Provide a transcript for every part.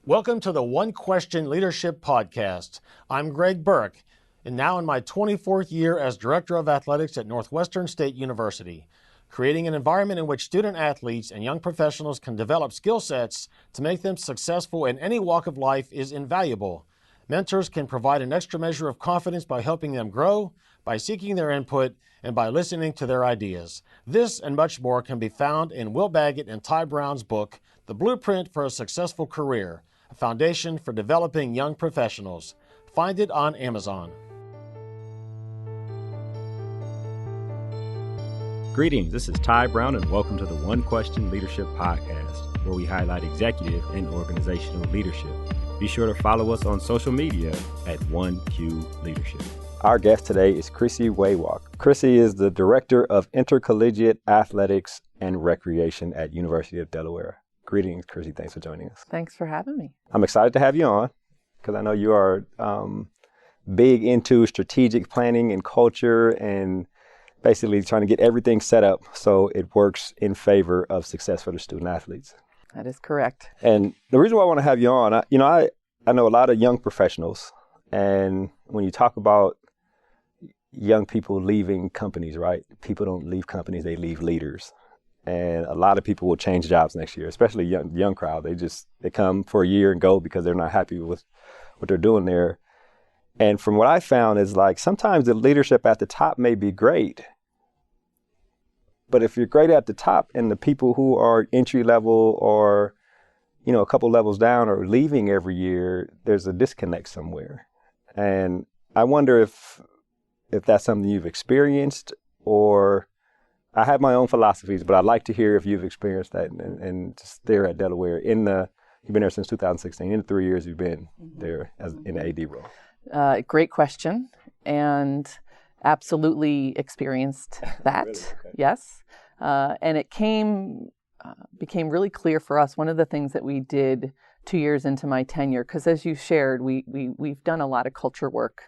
Welcome to the One Question Leadership Podcast. I'm Greg Burke, and now in my 24th year as Director of Athletics at Northwestern State University. Creating an environment in which student athletes and young professionals can develop skill sets to make them successful in any walk of life is invaluable. Mentors can provide an extra measure of confidence by helping them grow, by seeking their input, and by listening to their ideas. This and much more can be found in Will Baggett and Ty Brown's book, The Blueprint for a Successful Career, a foundation for developing young professionals. Find it on Amazon. Greetings, this is Ty Brown, and welcome to the One Question Leadership Podcast, where we highlight executive and organizational leadership. Be sure to follow us on social media at 1Q Leadership. Our guest today is Chrissi Rawak. Chrissi is the Director of Intercollegiate Athletics and Recreation at University of Delaware. Greetings, Chrissi. Thanks for joining us. Thanks for having me. I'm excited to have you on because I know you are big into strategic planning and culture and basically trying to get everything set up so it works in favor of success for the student athletes. That is correct. And the reason why I want to have you on, I know a lot of young professionals, and when you talk about young people leaving companies, right? People don't leave companies, they leave leaders. And a lot of people will change jobs next year, especially young crowd. They come for a year and go because they're not happy with what they're doing there. And from what I found is like sometimes the leadership at the top may be great, but if you're great at the top and the people who are entry level or, a couple levels down are leaving every year, there's a disconnect somewhere. And I wonder if that's something you've experienced, or I have my own philosophies, but I'd like to hear if you've experienced that and just there at Delaware you've been there since 2016. In the 3 years you've been there as in the AD role. Great question, and absolutely experienced that. Really? Okay. Yes. And it became really clear for us. One of the things that we did 2 years into my tenure, because as you shared, we've done a lot of culture work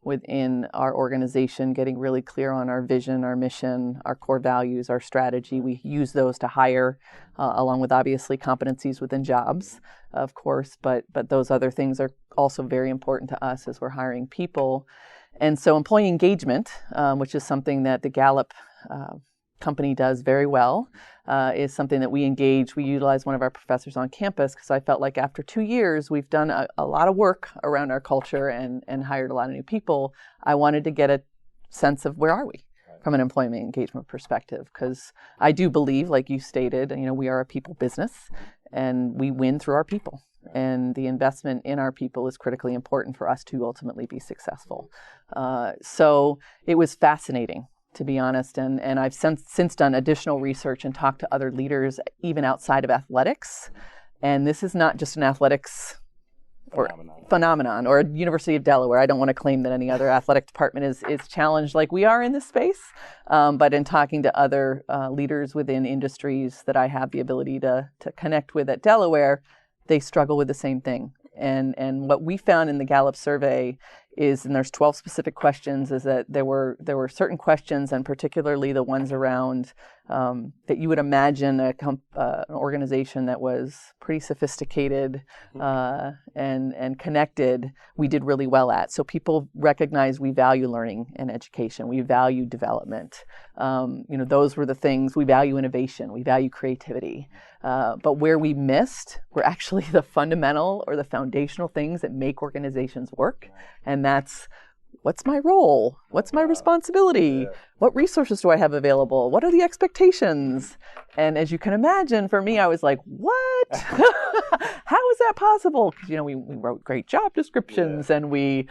within our organization, getting really clear on our vision, our mission, our core values, our strategy. We use those to hire, along with obviously competencies within jobs, of course, but those other things are also very important to us as we're hiring people. And so employee engagement, which is something that the Gallup company does very well, is something that we utilize one of our professors on campus, because I felt like after 2 years, we've done a lot of work around our culture and hired a lot of new people. I wanted to get a sense of where are we from an employment engagement perspective, because I do believe, like you stated, we are a people business and we win through our people. And the investment in our people is critically important for us to ultimately be successful. So it was fascinating, to be honest. And I've since done additional research and talked to other leaders, even outside of athletics. And this is not just an athletics phenomenon or University of Delaware. I don't want to claim that any other athletic department is challenged like we are in this space. But in talking to other leaders within industries that I have the ability to connect with at Delaware, they struggle with the same thing. And what we found in the Gallup survey is, and there's 12 specific questions, is that there were certain questions, and particularly the ones around that you would imagine an organization that was pretty sophisticated and connected, we did really well at. So people recognize we value learning and education. We value development. Those were the things. We value innovation. We value creativity. But where we missed were actually the fundamental or the foundational things that make organizations work. And that's, what's my role? What's my responsibility? Yeah. What resources do I have available? What are the expectations? And as you can imagine, for me, I was like, what? How is that possible? Because, we wrote great job descriptions, and we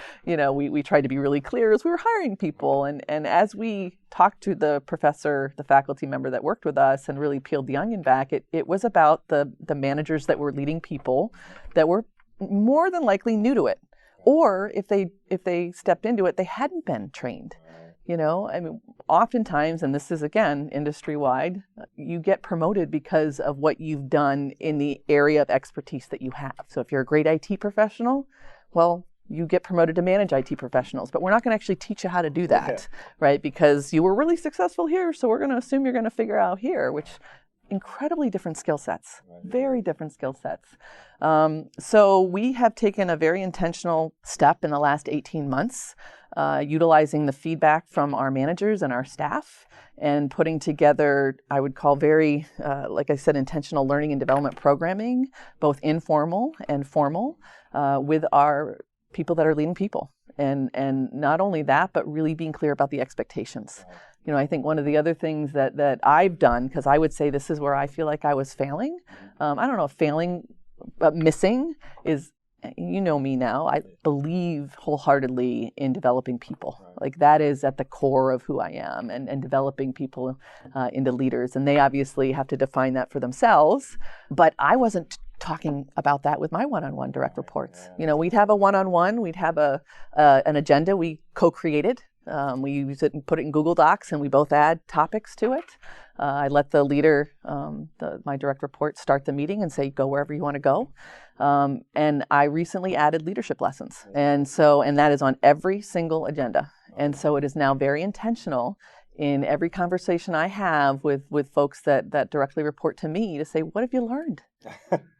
tried to be really clear as we were hiring people. And as we talked to the professor, the faculty member that worked with us, and really peeled the onion back, it was about the managers that were leading people that were more than likely new to it. Or if they stepped into it, they hadn't been trained. Oftentimes, and this is, again, industry-wide, you get promoted because of what you've done in the area of expertise that you have. So if you're a great IT professional, well, you get promoted to manage IT professionals. But we're not going to actually teach you how to do that, right? Because you were really successful here, so we're going to assume you're going to figure out here, which incredibly different skill sets, very different skill sets. So we have taken a very intentional step in the last 18 months, utilizing the feedback from our managers and our staff and putting together, I would call very, like I said, intentional learning and development programming, both informal and formal, with our people that are leading people. And not only that, but really being clear about the expectations. You know, I think one of the other things that I've done, because I would say this is where I feel like I was failing. I don't know if failing, but missing is, you know me now, I believe wholeheartedly in developing people. Like that is at the core of who I am, and developing people into leaders. And they obviously have to define that for themselves. But I wasn't talking about that with my one-on-one direct reports. You know, we'd have a one-on-one, we'd have an agenda we co-created. We use it and put it in Google Docs, and we both add topics to it. I let the leader, my direct report, start the meeting and say, go wherever you want to go. And I recently added leadership lessons. And that is on every single agenda. And so it is now very intentional in every conversation I have with folks that directly report to me to say, what have you learned?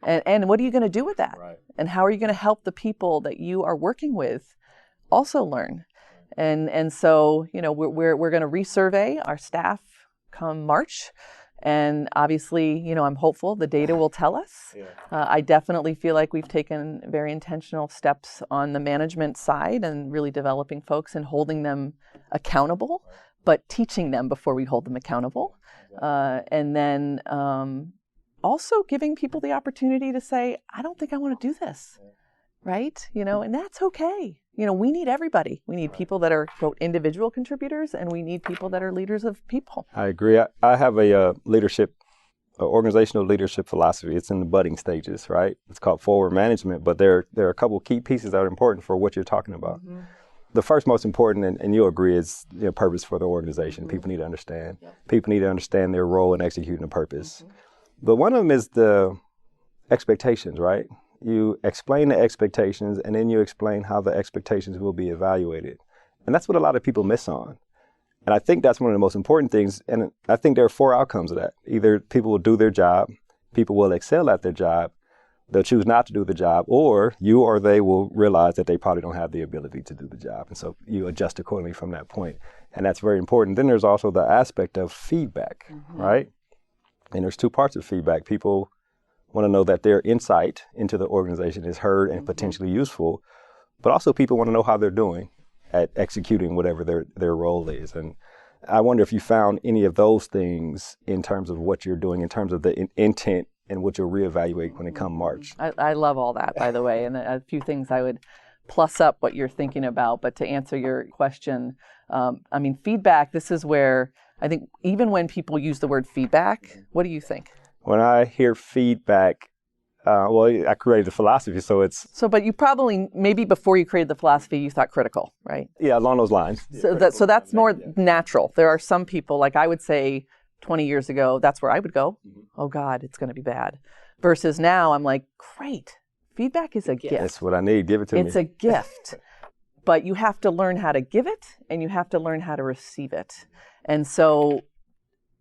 and what are you going to do with that? Right. And how are you going to help the people that you are working with also learn? And so, you know, we're going to resurvey our staff come March. And obviously, you know, I'm hopeful the data will tell us. Yeah. I definitely feel like we've taken very intentional steps on the management side and really developing folks and holding them accountable, but teaching them before we hold them accountable. And then also giving people the opportunity to say, I don't think I want to do this, right? You know, and that's okay. You know, we need everybody. We need people that are, quote, individual contributors, and we need people that are leaders of people. I agree. I have a organizational leadership philosophy. It's in the budding stages, right? It's called forward management, but there are a couple of key pieces that are important for what you're talking about. Mm-hmm. The first most important, and you'll agree, is purpose for the organization. Mm-hmm. People need to understand. Yep. People need to understand their role in executing the purpose. Mm-hmm. But one of them is the expectations, right? You explain the expectations, and then you explain how the expectations will be evaluated. And that's what a lot of people miss on. And I think that's one of the most important things. And I think there are 4 outcomes of that. Either people will do their job, people will excel at their job, they'll choose not to do the job, or you or they will realize that they probably don't have the ability to do the job. And so you adjust accordingly from that point. And that's very important. Then there's also the aspect of feedback, mm-hmm. right? And there's 2 parts of feedback. People want to know that their insight into the organization is heard and mm-hmm. potentially useful, but also people want to know how they're doing at executing whatever their role is. And I wonder if you found any of those things in terms of what you're doing, in terms of the intent and what you'll reevaluate when it comes March. I love all that, by the way, and a few things I would plus up what you're thinking about. But to answer your question, I mean, feedback, this is where I think even when people use the word feedback, what do you think? When I hear feedback, I created the philosophy, so it's... But you probably, maybe before you created the philosophy, you thought critical, right? Yeah, along those lines. So that's more natural. There are some people, like I would say 20 years ago, that's where I would go. Mm-hmm. Oh God, it's going to be bad. Versus now, I'm like, great. Feedback is a gift. That's what I need. Give it to me. It's a gift. But you have to learn how to give it, and you have to learn how to receive it. And so,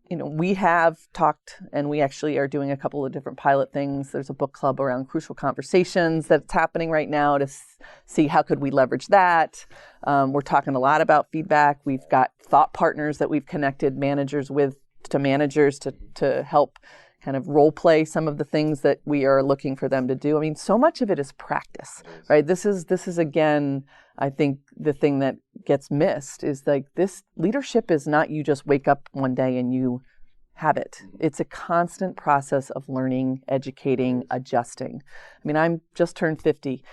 you know, we have talked, and we actually are doing a couple of different pilot things. There's a book club around crucial conversations that's happening right now to see how could we leverage that. We're talking a lot about feedback. We've got thought partners that we've connected managers with to help kind of role play some of the things that we are looking for them to do. I mean, so much of it is practice, right? This is again, I think the thing that gets missed is like this leadership is not you just wake up one day and you have it. It's a constant process of learning, educating, adjusting. I mean, I'm just turned 50.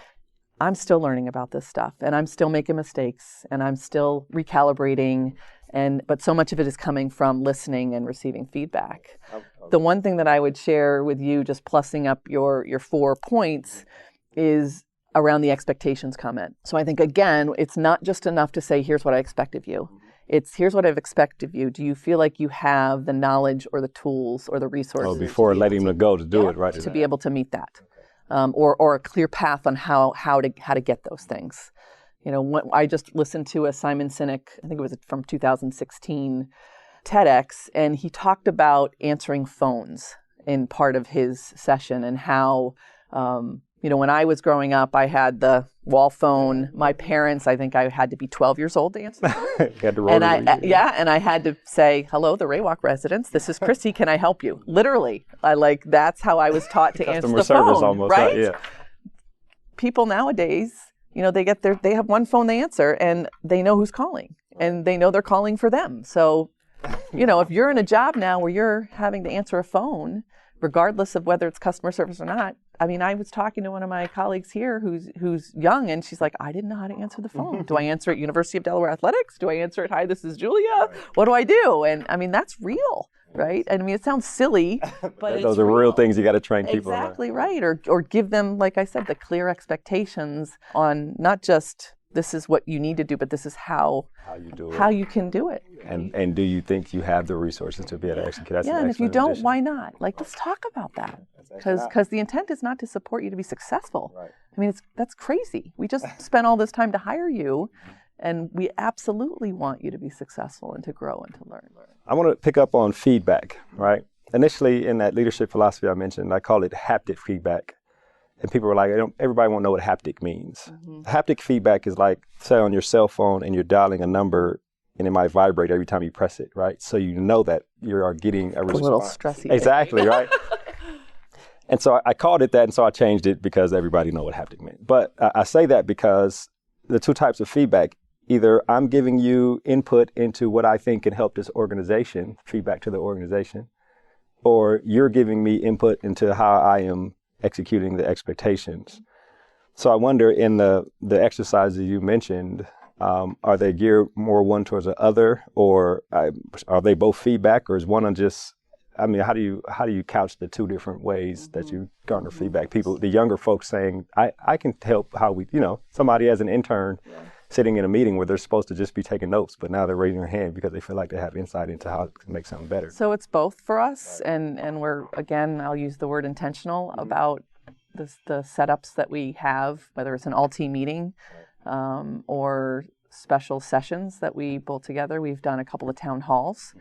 I'm still learning about this stuff, and I'm still making mistakes, and I'm still recalibrating. But so much of it is coming from listening and receiving feedback. The one thing that I would share with you, just plussing up your 4 points, is around the expectations comment. So I think, again, it's not just enough to say, here's what I expect of you. It's, here's what I've expected of you. Do you feel like you have the knowledge or the tools or the resources? Before letting them go to do it, right? To be able to meet that. Or a clear path on how to get those things. You know, I just listened to a Simon Sinek, I think it was from 2016, TEDx, and he talked about answering phones in part of his session, and how, when I was growing up, I had the wall phone. My parents, I think I had to be 12 years old to answer the phone. You had to roll and I had to say, "Hello, the Rawak residence. This is Chrissi. Can I help you?" Literally, that's how I was taught to answer the Customer service phone. almost, right? Yeah. People nowadays, they have one phone they answer, and they know who's calling, and they know they're calling for them. So, if you're in a job now where you're having to answer a phone, regardless of whether it's customer service or not. I mean, I was talking to one of my colleagues here who's young, and she's like, "I didn't know how to answer the phone. Do I answer at University of Delaware Athletics? Do I answer at, 'Hi, this is Julia'? What do I do?" And I mean, that's real, right? I mean, it sounds silly, but those are real things you got to train people on. Exactly right. Or give them, like I said, the clear expectations on not just this is what you need to do, but this is how you do it, how you can do it. And do you think you have the resources to be able to execute? That's yeah, an and if you excellent don't, addition. why not? Let's talk about that. Because the intent is not to support you to be successful. Right. I mean, that's crazy. We just spent all this time to hire you, and we absolutely want you to be successful and to grow and to learn. I want to pick up on feedback, right? Initially, in that leadership philosophy I mentioned, I call it haptic feedback. And people were like, everybody won't know what haptic means. Mm-hmm. Haptic feedback is like, say, on your cell phone and you're dialing a number and it might vibrate every time you press it, right? So you know that you are getting a response. A little stressy. Exactly, right? And so I called it that, and so I changed it because everybody know what haptic meant. But I say that because the two types of feedback, either I'm giving you input into what I think can help this organization, feedback to the organization, or you're giving me input into how I am executing the expectations. So I wonder, in the exercises you mentioned, are they geared more one towards the other, or are they both feedback, or is one on just, I mean, how do you couch the two different ways that you garner feedback? People, the younger folks saying, I can help how we, somebody as an intern sitting in a meeting where they're supposed to just be taking notes, but now they're raising their hand because they feel like they have insight into how to make something better. So it's both for us, and we're, again, I'll use the word intentional about the setups that we have, whether it's an all-team meeting or special sessions that we pull together. We've done a couple of town halls.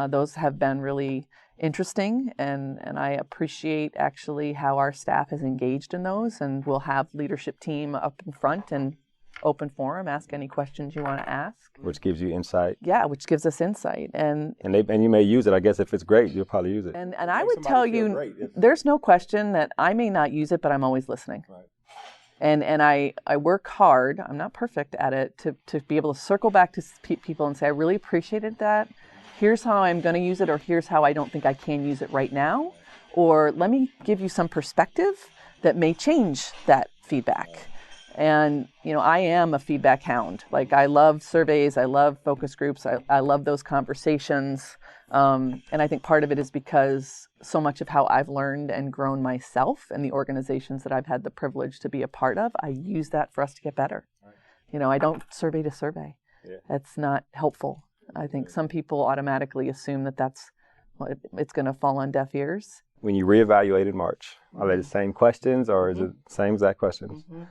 Those have been really interesting, and I appreciate actually how our staff has engaged in those, and we'll have leadership team up in front and open forum, ask any questions you want to ask. Which gives you insight. Yeah, which gives us insight. And you may use it. I guess if it's great, you'll probably use it. And I would tell you, there's no question that I may not use it, but I'm always listening. Right. And I work hard, I'm not perfect at it, to be able to circle back to people and say, I really appreciated that. Here's how I'm going to use it, or here's how I don't think I can use it right now. Or let me give you some perspective that may change that feedback. And, I am a feedback hound. Like, I love surveys. I love focus groups. I love those conversations. And I think part of it is because so much of how I've learned and grown myself and the organizations that I've had the privilege to be a part of, I use that for us to get better. Right. I don't survey to survey. Yeah. That's not helpful. I think some people automatically assume that it's going to fall on deaf ears. When you reevaluate in March, are they the same questions, or is it the same exact questions? Mm-hmm.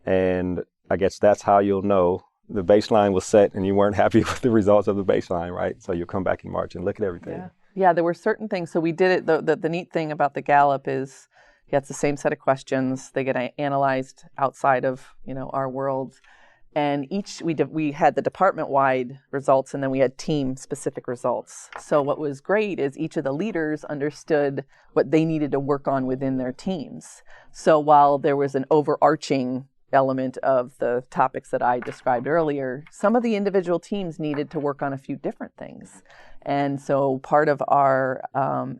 And I guess that's how you'll know the baseline was set and you weren't happy with the results of the baseline, right? So you'll come back in March and look at everything. Yeah, there were certain things. So we did it. The neat thing about the Gallup is, it's the same set of questions. They get analyzed outside of, our world. And we had the department-wide results, and then we had team-specific results. So what was great is each of the leaders understood what they needed to work on within their teams. So while there was an overarching element of the topics that I described earlier, some of the individual teams needed to work on a few different things. And so part of our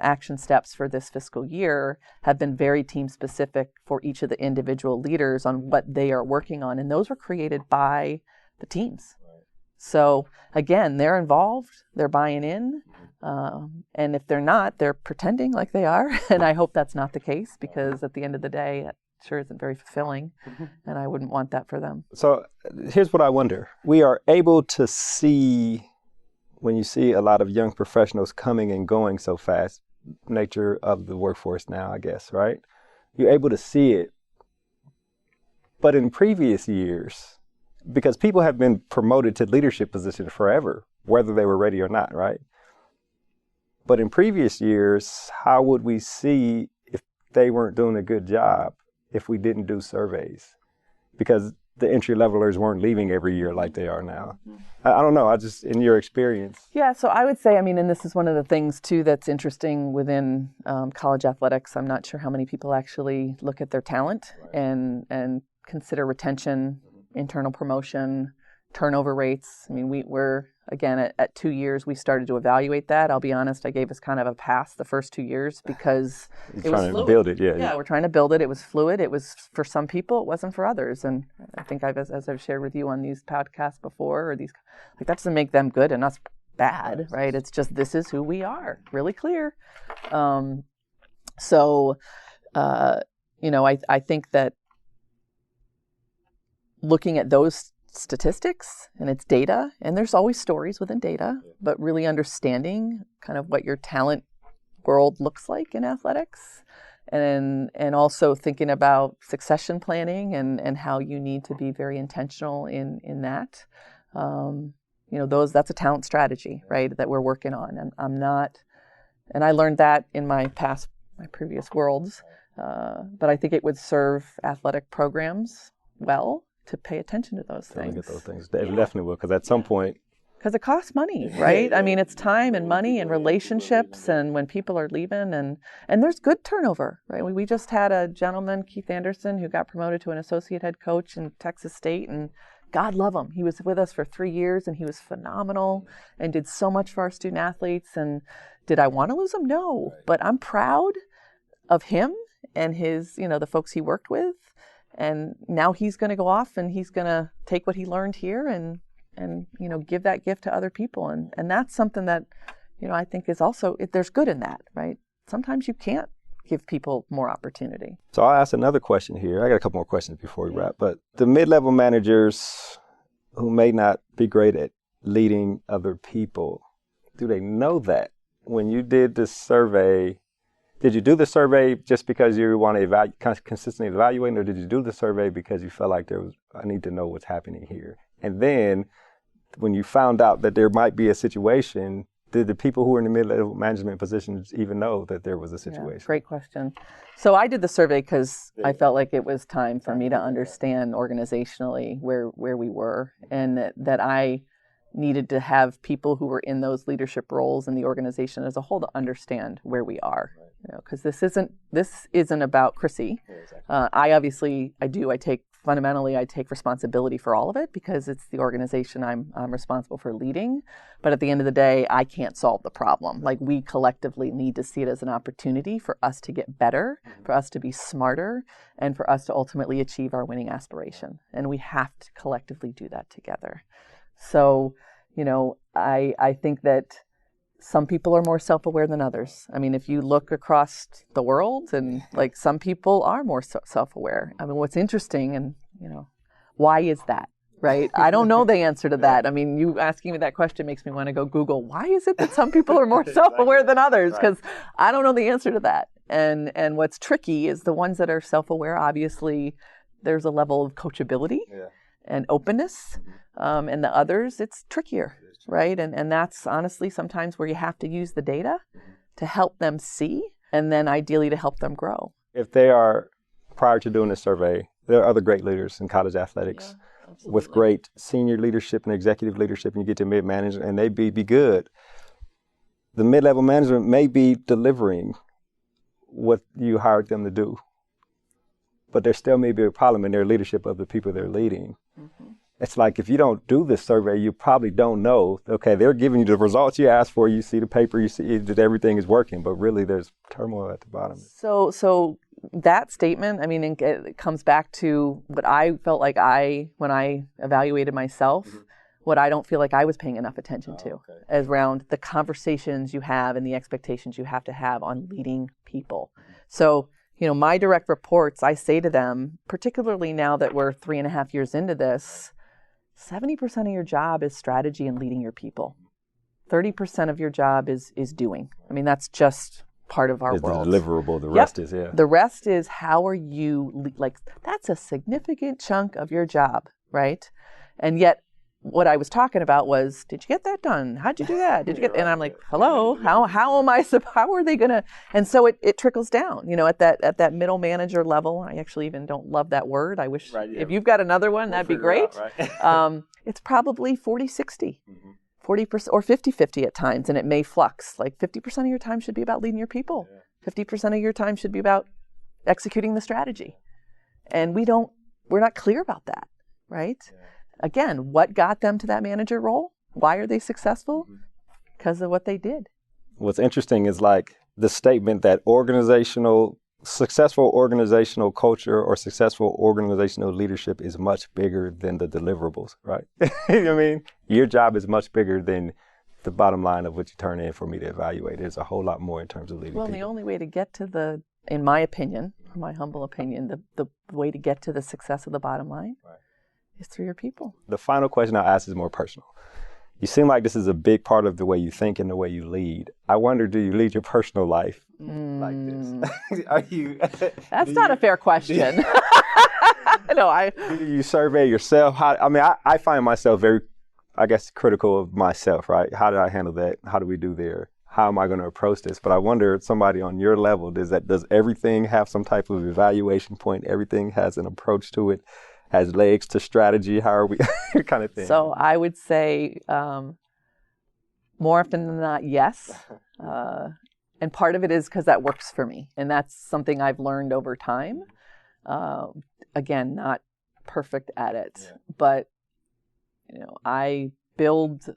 action steps for this fiscal year have been very team specific for each of the individual leaders on what they are working on. And those were created by the teams. Right. So again, they're involved, they're buying in. And if they're not, they're pretending like they are. And I hope that's not the case, because at the end of the day, sure isn't very fulfilling, and I wouldn't want that for them. So here's what I wonder. We are able to see, when you see a lot of young professionals coming and going so fast, nature of the workforce now, I guess, right? You're able to see it. But in previous years, because people have been promoted to leadership positions forever, whether they were ready or not, right? But in previous years, how would we see if they weren't doing a good job if we didn't do surveys? Because the entry levelers weren't leaving every year like they are now. I don't know. I just, in your experience. Yeah, so I would say, I mean, and this is one of the things too that's interesting within college athletics. I'm not sure how many people actually look at their talent and consider retention, internal promotion, turnover rates. I mean, we're again, at 2 years, we started to evaluate that. I'll be honest, I gave us kind of a pass the first 2 years because it was fluid. To build it, yeah, we're trying to build it. It was fluid. It was for some people. It wasn't for others. And I think as I've shared with you on these podcasts before, or these, like, that doesn't make them good and us bad, right? It's just, this is who we are, really clear. I think that looking at those statistics and its data, and there's always stories within data, but really understanding kind of what your talent world looks like in athletics, and also thinking about succession planning and how you need to be very intentional in that. That's a talent strategy, right, that we're working on. And I learned that in my previous worlds, but I think it would serve athletic programs well to pay attention to those things. Look at those things. They definitely will, because at some point... Because it costs money, right? I mean, it's time and money and relationships, and when people are leaving, and there's good turnover, right? We just had a gentleman, Keith Anderson, who got promoted to an associate head coach in Texas State, and God love him. He was with us for 3 years, and he was phenomenal and did so much for our student athletes. And did I want to lose him? No. But I'm proud of him and his, the folks he worked with. And now he's going to go off and he's going to take what he learned here and give that gift to other people. And that's something that, I think is also, there's good in that, right? Sometimes you can't give people more opportunity. So I'll ask another question here. I got a couple more questions before we wrap. But the mid-level managers who may not be great at leading other people, do they know that? When you did this survey, did you do the survey just because you want to consistently evaluate, or did you do the survey because you felt like I need to know what's happening here? And then when you found out that there might be a situation, did the people who were in the mid-level management positions even know that there was a situation? Yeah, great question. So I did the survey because I felt like it was time for me to understand organizationally where we were, and that I needed to have people who were in those leadership roles in the organization as a whole to understand where we are. Because this isn't about Chrissi. I take responsibility for all of it because it's the organization I'm responsible for leading. But at the end of the day, I can't solve the problem. Like, we collectively need to see it as an opportunity for us to get better, for us to be smarter, and for us to ultimately achieve our winning aspiration. And we have to collectively do that together. So, I think that some people are more self-aware than others. I mean, if you look across the world, and like, some people are more self-aware. I mean, what's interesting, and why is that, right? I don't know the answer to that. I mean, you asking me that question makes me want to go Google, why is it that some people are more self-aware than others? Because I don't know the answer to that. And what's tricky is the ones that are self-aware, obviously, there's a level of coachability and openness. And the others, it's trickier. Right. And that's honestly sometimes where you have to use the data to help them see, and then ideally to help them grow. If they are, prior to doing this survey, there are other great leaders in college athletics with great senior leadership and executive leadership, and you get to mid-management and they be good. The mid-level management may be delivering what you hired them to do, but there still may be a problem in their leadership of the people they're leading. Mm-hmm. It's like, if you don't do this survey, you probably don't know. Okay, they're giving you the results you asked for. You see the paper, you see that everything is working, but really there's turmoil at the bottom. So that statement, I mean, it comes back to what I felt like when I evaluated myself, what I don't feel like I was paying enough attention to, as around the conversations you have and the expectations you have to have on leading people. So, my direct reports, I say to them, particularly now that we're 3.5 years into this, 70% of your job is strategy and leading your people. 30% of your job is doing. I mean, that's just part of our world. The deliverable. The rest is, The rest is, how are you, that's a significant chunk of your job, right? And yet what I was talking about was, did you get that done? How'd you do that? Did you get? And I'm like, hello, how are they gonna? And so it trickles down, at that middle manager level. I actually even don't love that word. I wish if you've got another one, that'd be great. It's probably 40-60, 40% or 50-50 at times, and it may flux. Like 50% of your time should be about leading your people. 50% of your time should be about executing the strategy. And we're not clear about that, right? Again, what got them to that manager role? Why are they successful? Because of what they did. What's interesting is like the statement that successful organizational culture or successful organizational leadership is much bigger than the deliverables, right? You know what I mean? Your job is much bigger than the bottom line of what you turn in for me to evaluate. There's a whole lot more in terms of leading people. The only way to get to in my opinion, my humble opinion, the way to get to the success of the bottom line is through your people. The final question I'll ask is more personal. You seem like this is a big part of the way you think and the way you lead. I wonder, do you lead your personal life like this? Are you? That's not a fair question. No, Do you survey yourself? I find myself very, critical of myself, right? How did I handle that? How do we do there? How am I going to approach this? But I wonder, somebody on your level, does everything have some type of evaluation point? Everything has an approach to it, has legs to strategy. How are we kind of thing? So I would say more often than not, yes. And part of it is because that works for me. And that's something I've learned over time. Again, not perfect at it, but I build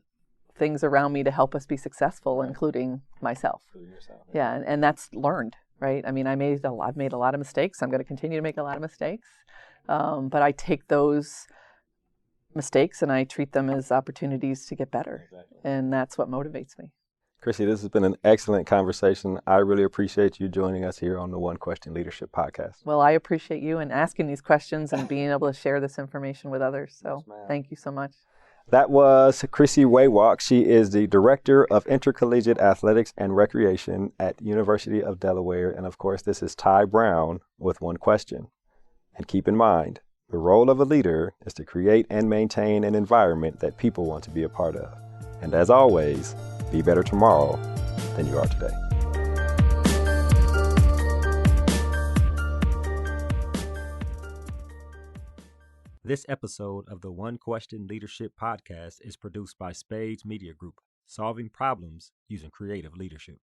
things around me to help us be successful, including myself. Yeah, and that's learned, right? I mean, I've made a lot of mistakes. I'm going to continue to make a lot of mistakes, but I take those mistakes and I treat them as opportunities to get better, and that's what motivates me. Chrissi, this has been an excellent conversation. I really appreciate you joining us here on the One Question Leadership Podcast. Well, I appreciate you and asking these questions and being able to share this information with others. So thank you so much. That was Chrissi Rawak. She is the Director of Intercollegiate Athletics and Recreation at University of Delaware. And of course, this is Ty Brown with One Question. And keep in mind, the role of a leader is to create and maintain an environment that people want to be a part of. And as always, be better tomorrow than you are today. This episode of the One Question Leadership Podcast is produced by Spades Media Group, solving problems using creative leadership.